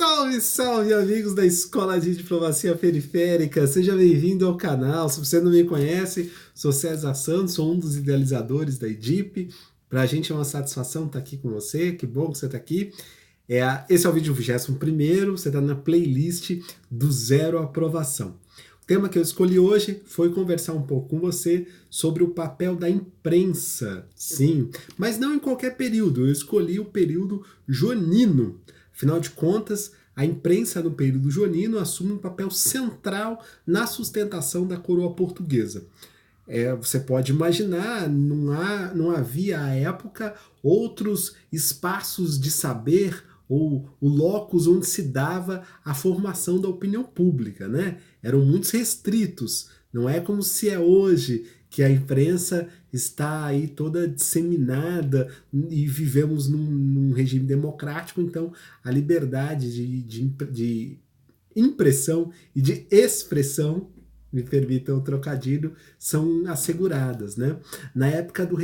Salve, salve, amigos da Escola de Diplomacia Periférica! Seja bem-vindo ao canal. Se você não me conhece, sou César Santos, sou um dos idealizadores da EDIP. Para a gente é uma satisfação estar aqui com você, que bom que você está aqui. Esse é o vídeo 21º, você está na playlist do Zero Aprovação. O tema que eu escolhi hoje foi conversar um pouco com você sobre o papel da imprensa, sim, mas não em qualquer período, eu escolhi o período joanino. Afinal de contas, a imprensa no período joanino assume um papel central na sustentação da coroa portuguesa. Você pode imaginar, não havia à época outros espaços de saber ou o locus onde se dava a formação da opinião pública, né? Eram muito restritos. Não é como se é hoje, que a imprensa está aí toda disseminada e vivemos num regime democrático, então a liberdade de impressão e de expressão, me permitam o trocadilho, são asseguradas, né? Na época do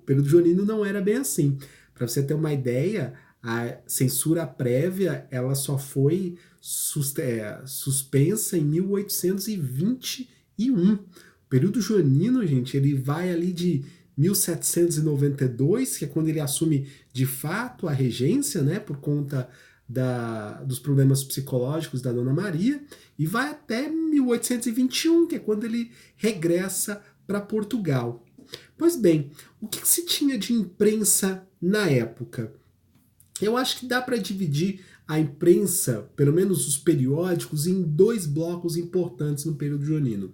período joanino não era bem assim. Para você ter uma ideia, a censura prévia ela só foi suspensa em 1821. O período joanino, gente, ele vai ali de 1792, que é quando ele assume de fato a regência, né, por conta dos problemas psicológicos da Dona Maria, e vai até 1821, que é quando ele regressa para Portugal. Pois bem, o que se tinha de imprensa na época? Eu acho que dá para dividir a imprensa, pelo menos os periódicos, em dois blocos importantes no período joanino.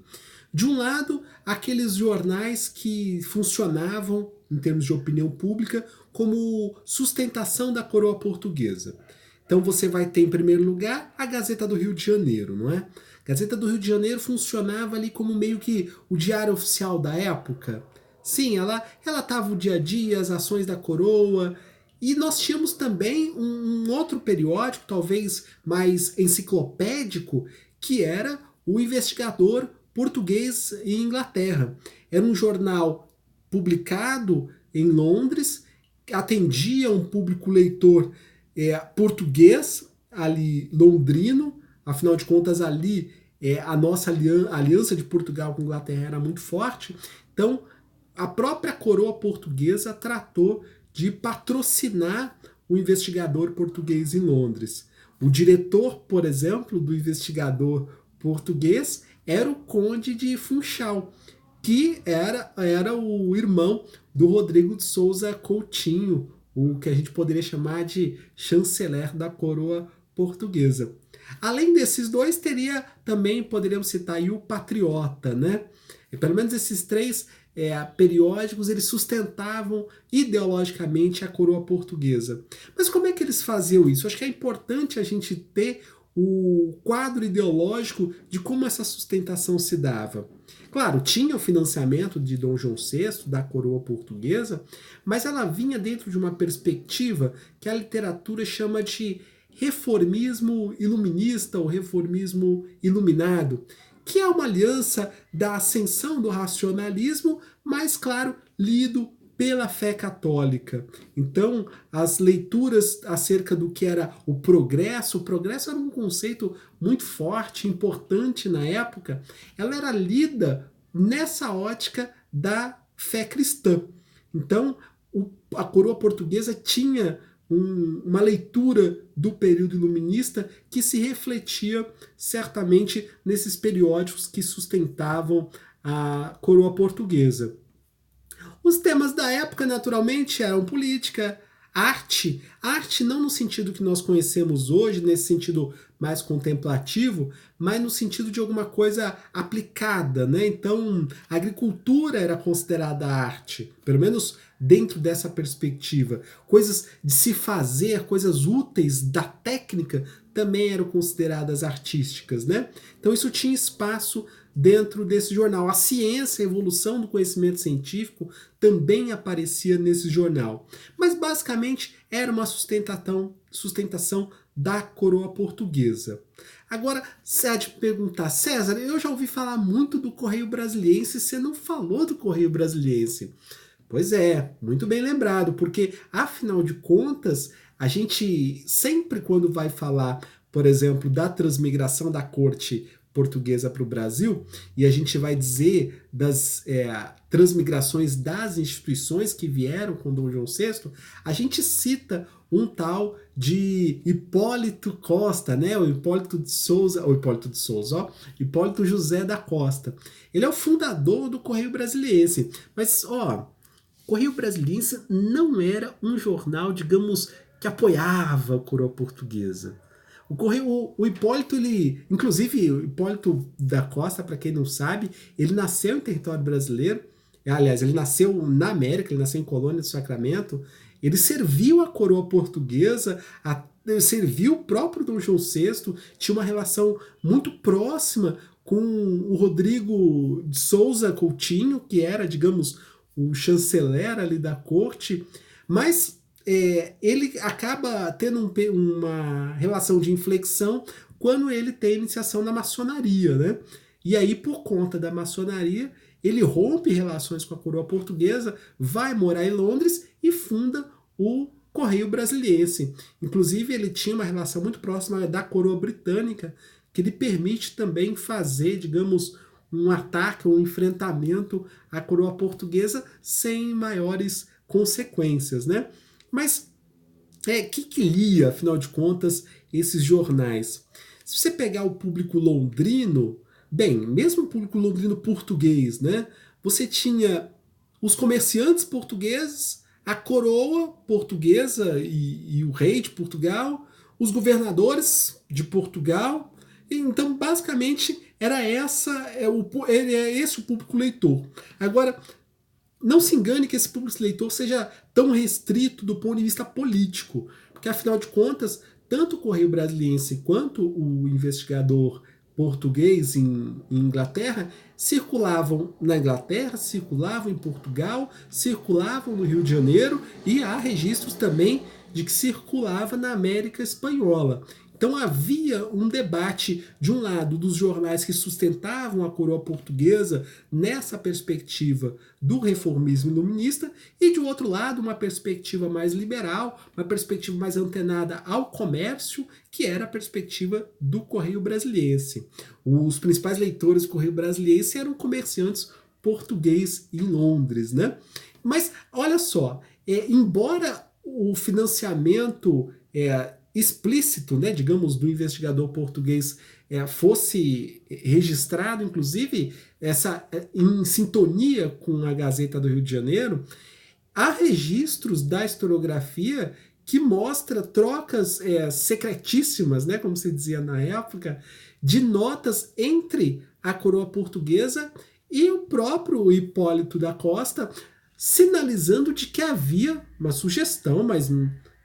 De um lado, aqueles jornais que funcionavam, em termos de opinião pública, como sustentação da coroa portuguesa. Então você vai ter, em primeiro lugar, a Gazeta do Rio de Janeiro, não é? A Gazeta do Rio de Janeiro funcionava ali como meio que o diário oficial da época. Sim, ela relatava o dia a dia, as ações da coroa. E nós tínhamos também um outro periódico, talvez mais enciclopédico, que era o Investigador Português em Inglaterra. Era um jornal publicado em Londres, atendia um público leitor português, ali londrino, afinal de contas ali a nossa aliança de Portugal com a Inglaterra era muito forte, então a própria coroa portuguesa tratou de patrocinar o Investigador Português em Londres. O diretor, por exemplo, do Investigador Português era o Conde de Funchal, que era o irmão do Rodrigo de Souza Coutinho, o que a gente poderia chamar de chanceler da coroa portuguesa. Além desses dois, poderíamos citar aí o Patriota, né? E pelo menos esses três periódicos, eles sustentavam ideologicamente a coroa portuguesa. Mas como é que eles faziam isso? Acho que é importante a gente ter o quadro ideológico de como essa sustentação se dava. Claro, tinha o financiamento de Dom João VI, da coroa portuguesa, mas ela vinha dentro de uma perspectiva que a literatura chama de reformismo iluminista ou reformismo iluminado, que é uma aliança da ascensão do racionalismo, mas, claro, lido pela fé católica. Então, as leituras acerca do que era o progresso era um conceito muito forte, importante na época, ela era lida nessa ótica da fé cristã. Então, a coroa portuguesa tinha uma leitura do período iluminista que se refletia certamente nesses periódicos que sustentavam a coroa portuguesa. Os temas da época, naturalmente, eram política, arte não no sentido que nós conhecemos hoje, nesse sentido mais contemplativo, mas no sentido de alguma coisa aplicada, né? Então, a agricultura era considerada arte, pelo menos dentro dessa perspectiva. Coisas de se fazer, coisas úteis da técnica também eram consideradas artísticas, né? Então isso tinha espaço dentro desse jornal. A ciência, a evolução do conhecimento científico também aparecia nesse jornal. Mas basicamente era uma sustentação da coroa portuguesa. Agora, você há de perguntar, César, eu já ouvi falar muito do Correio Brasiliense, você não falou do Correio Brasiliense. Pois é, muito bem lembrado, porque, afinal de contas, A gente sempre quando vai falar, por exemplo, da transmigração da corte portuguesa para o Brasil, e a gente vai dizer das transmigrações das instituições que vieram com Dom João VI, a gente cita um tal de Hipólito Costa, né? O Hipólito de Souza, ó, Hipólito José da Costa. Ele é o fundador do Correio Brasiliense. Mas, ó, Correio Brasiliense não era um jornal, digamos, que apoiava a coroa portuguesa. O Correio, o Hipólito, ele, inclusive, o Hipólito da Costa, para quem não sabe, ele nasceu em território brasileiro. Aliás, ele nasceu na América, ele nasceu em Colônia do Sacramento. Ele serviu a coroa portuguesa, serviu o próprio Dom João VI, tinha uma relação muito próxima com o Rodrigo de Souza Coutinho, que era, digamos, o chanceler ali da corte, mas ele acaba tendo uma relação de inflexão quando ele tem iniciação na maçonaria, né? E aí, por conta da maçonaria, ele rompe relações com a coroa portuguesa, vai morar em Londres e funda o Correio Brasiliense. Inclusive, ele tinha uma relação muito próxima da coroa britânica, que lhe permite também fazer, digamos, um ataque, um enfrentamento à coroa portuguesa sem maiores consequências, né? Mas que lia, afinal de contas, esses jornais? Se você pegar o público londrino, bem, mesmo o público londrino português, né? Você tinha os comerciantes portugueses, a coroa portuguesa e o rei de Portugal, os governadores de Portugal. Então, basicamente, era esse o público leitor. Agora, não se engane que esse público leitor seja tão restrito do ponto de vista político, porque, afinal de contas, tanto o Correio Brasiliense quanto o investigador português em Inglaterra circulavam na Inglaterra, circulavam em Portugal, circulavam no Rio de Janeiro, e há registros também de que circulava na América Espanhola. Então havia um debate, de um lado, dos jornais que sustentavam a coroa portuguesa nessa perspectiva do reformismo iluminista, e de outro lado, uma perspectiva mais liberal, uma perspectiva mais antenada ao comércio, que era a perspectiva do Correio Brasiliense. Os principais leitores do Correio Brasiliense eram comerciantes portugueses em Londres, né? Mas olha só, embora o financiamento explícito, né, digamos, do investigador português fosse registrado, inclusive, em sintonia com a Gazeta do Rio de Janeiro, há registros da historiografia que mostra trocas secretíssimas, né, como se dizia na época, de notas entre a coroa portuguesa e o próprio Hipólito da Costa, sinalizando de que havia uma sugestão, mas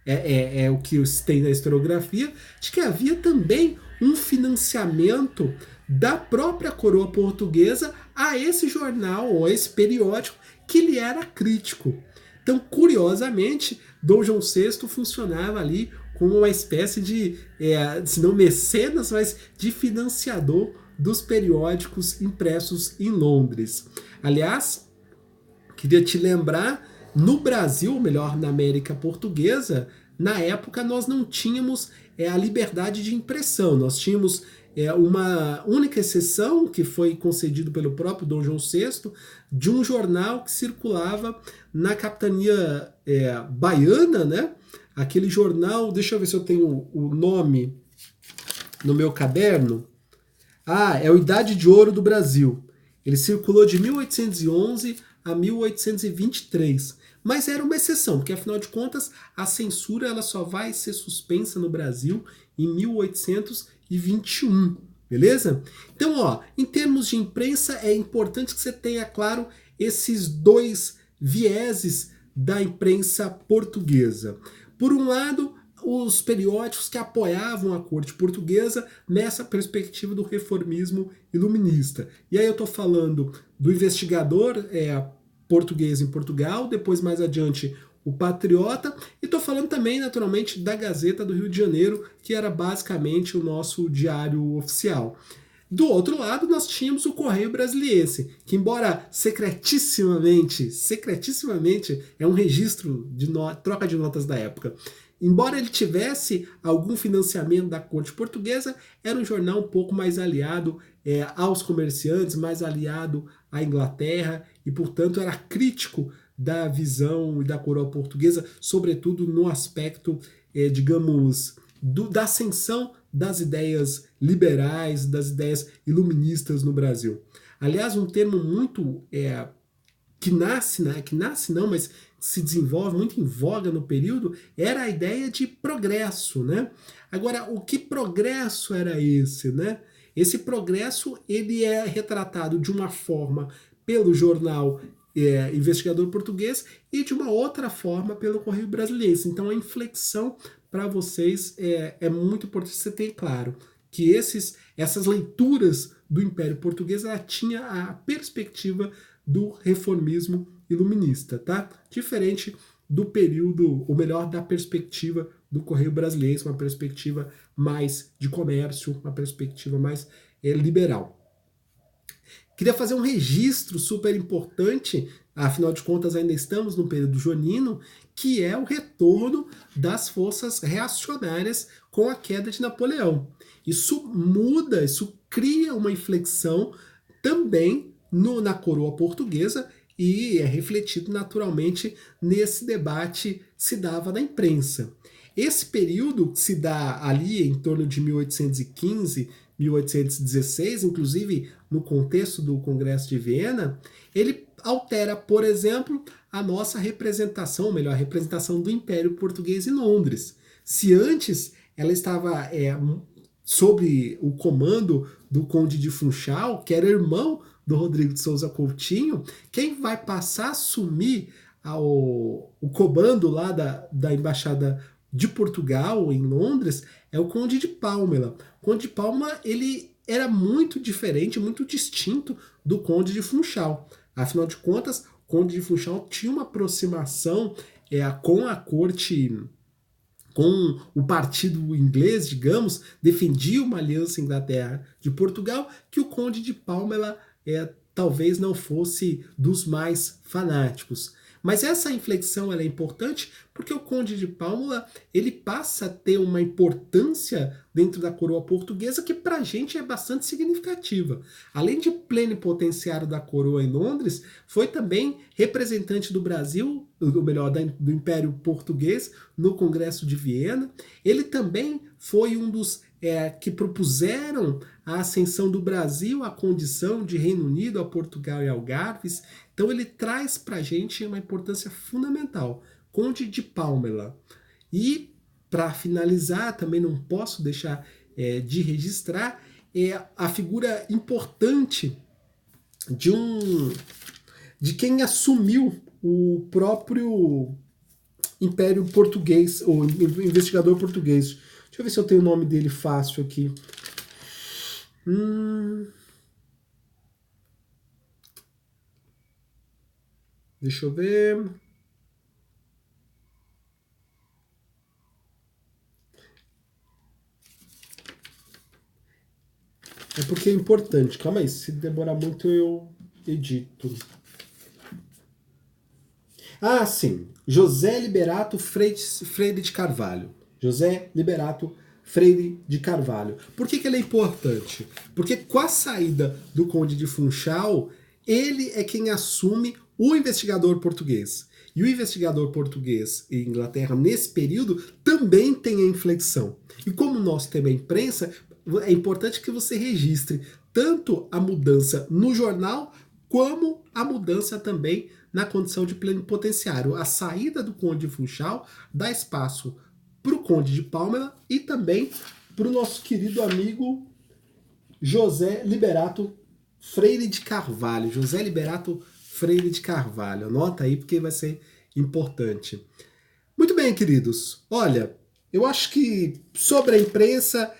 é o que se tem na historiografia, de que havia também um financiamento da própria coroa portuguesa a esse jornal ou a esse periódico que lhe era crítico. Então, curiosamente, Dom João VI funcionava ali como uma espécie de, se não mecenas, mas de financiador dos periódicos impressos em Londres. Aliás, queria te lembrar, no Brasil, ou melhor, na América Portuguesa, na época nós não tínhamos a liberdade de impressão, nós tínhamos uma única exceção que foi concedido pelo próprio Dom João VI, de um jornal que circulava na capitania baiana, né? Aquele jornal, deixa eu ver se eu tenho o nome no meu caderno. É o Idade de Ouro do Brasil. Ele circulou de 1811 a 1823. Mas era uma exceção, porque afinal de contas a censura ela só vai ser suspensa no Brasil em 1821, beleza? Então, em termos de imprensa é importante que você tenha claro esses dois vieses da imprensa portuguesa. Por um lado, os periódicos que apoiavam a corte portuguesa nessa perspectiva do reformismo iluminista. E aí eu estou falando do investigador português em Portugal, depois mais adiante o Patriota, e estou falando também, naturalmente, da Gazeta do Rio de Janeiro, que era basicamente o nosso diário oficial. Do outro lado, nós tínhamos o Correio Brasiliense, que embora secretissimamente, é um registro de troca de notas da época, embora ele tivesse algum financiamento da corte portuguesa, era um jornal um pouco mais aliado aos comerciantes, mais aliado à Inglaterra e, portanto, era crítico da visão e da coroa portuguesa, sobretudo no aspecto, digamos, da ascensão das ideias liberais, das ideias iluministas no Brasil. Aliás, um termo muito que nasce, né, que nasce não, mas se desenvolve muito em voga no período, era a ideia de progresso, né? Agora, o que progresso era esse, né? Esse progresso, ele é retratado de uma forma pelo jornal Investigador Português e de uma outra forma pelo Correio Brasiliense. Então, a inflexão para vocês é muito importante você ter claro que essas leituras do Império Português, ela tinha a perspectiva do reformismo iluminista, tá? Diferente do período, ou melhor, da perspectiva do Correio Brasiliense, uma perspectiva mais de comércio, uma perspectiva mais liberal. Queria fazer um registro super importante, afinal de contas ainda estamos no período joanino, que é o retorno das forças reacionárias com a queda de Napoleão. Isso muda, isso cria uma inflexão também na coroa portuguesa e é refletido naturalmente nesse debate que se dava na imprensa. Esse período se dá ali em torno de 1815, 1816, inclusive no contexto do Congresso de Viena, ele altera, por exemplo, a nossa representação, ou melhor, a representação do Império Português em Londres. Se antes ela estava sob o comando do Conde de Funchal, que era irmão do Rodrigo de Souza Coutinho, quem vai passar a assumir o comando lá da Embaixada de Portugal em Londres é o Conde de Pálmela. O Conde de Pálmela, ele era muito diferente, muito distinto do Conde de Funchal. Afinal de contas, o Conde de Funchal tinha uma aproximação com a corte, com o partido inglês, digamos, defendia uma aliança Inglaterra de Portugal, que o Conde de Pálmela talvez não fosse dos mais fanáticos. Mas essa inflexão ela é importante porque o Conde de Pálmela ele passa a ter uma importância dentro da coroa portuguesa que para a gente é bastante significativa. Além de plenipotenciário da coroa em Londres, foi também representante do Brasil, ou melhor, do Império Português no Congresso de Viena. Ele também foi um dos que propuseram a ascensão do Brasil à condição de Reino Unido, a Portugal e Algarves. Então ele traz para a gente uma importância fundamental. Conde de Pálmela. E, para finalizar, também não posso deixar de registrar a figura importante de quem assumiu o próprio Império Português, o investigador português. Deixa eu ver se eu tenho o nome dele fácil aqui. Deixa eu ver. É porque é importante. Calma aí, se demorar muito eu edito. Ah, sim. José Liberato Freire de Carvalho. José Liberato Freire de Carvalho. Por que ele é importante? Porque com a saída do Conde de Funchal, ele é quem assume o investigador português. E o investigador português em Inglaterra, nesse período, também tem a inflexão. E como nós temos a imprensa, é importante que você registre tanto a mudança no jornal, como a mudança também na condição de plenipotenciário. A saída do Conde de Funchal dá espaço para o Conde de Pálmela e também para o nosso querido amigo José Liberato Freire de Carvalho. José Liberato Freire de Carvalho. Anota aí porque vai ser importante. Muito bem, queridos. Olha, eu acho que sobre a imprensa,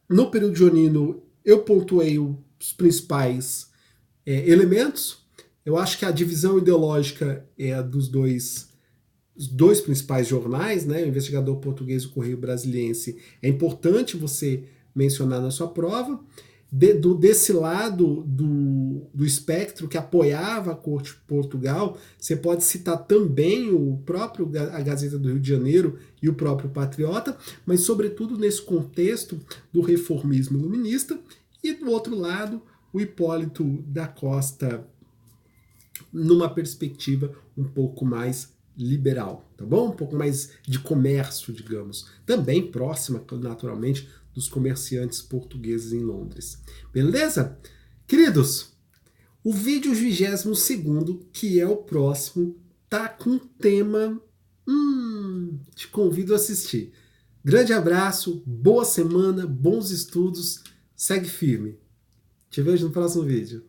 no período joanino, eu pontuei os principais elementos. Eu acho que a divisão ideológica dos dois principais jornais, né, o Investigador Português e o Correio Brasiliense, é importante você mencionar na sua prova. desse lado do espectro que apoiava a corte de Portugal, você pode citar também a Gazeta do Rio de Janeiro e o próprio Patriota, mas sobretudo nesse contexto do reformismo iluminista, e do outro lado, o Hipólito da Costa numa perspectiva um pouco mais liberal, tá bom? Um pouco mais de comércio, digamos. Também próxima, naturalmente, dos comerciantes portugueses em Londres. Beleza? Queridos, o vídeo 22º, que é o próximo, tá com um tema... te convido a assistir. Grande abraço, boa semana, bons estudos, segue firme. Te vejo no próximo vídeo.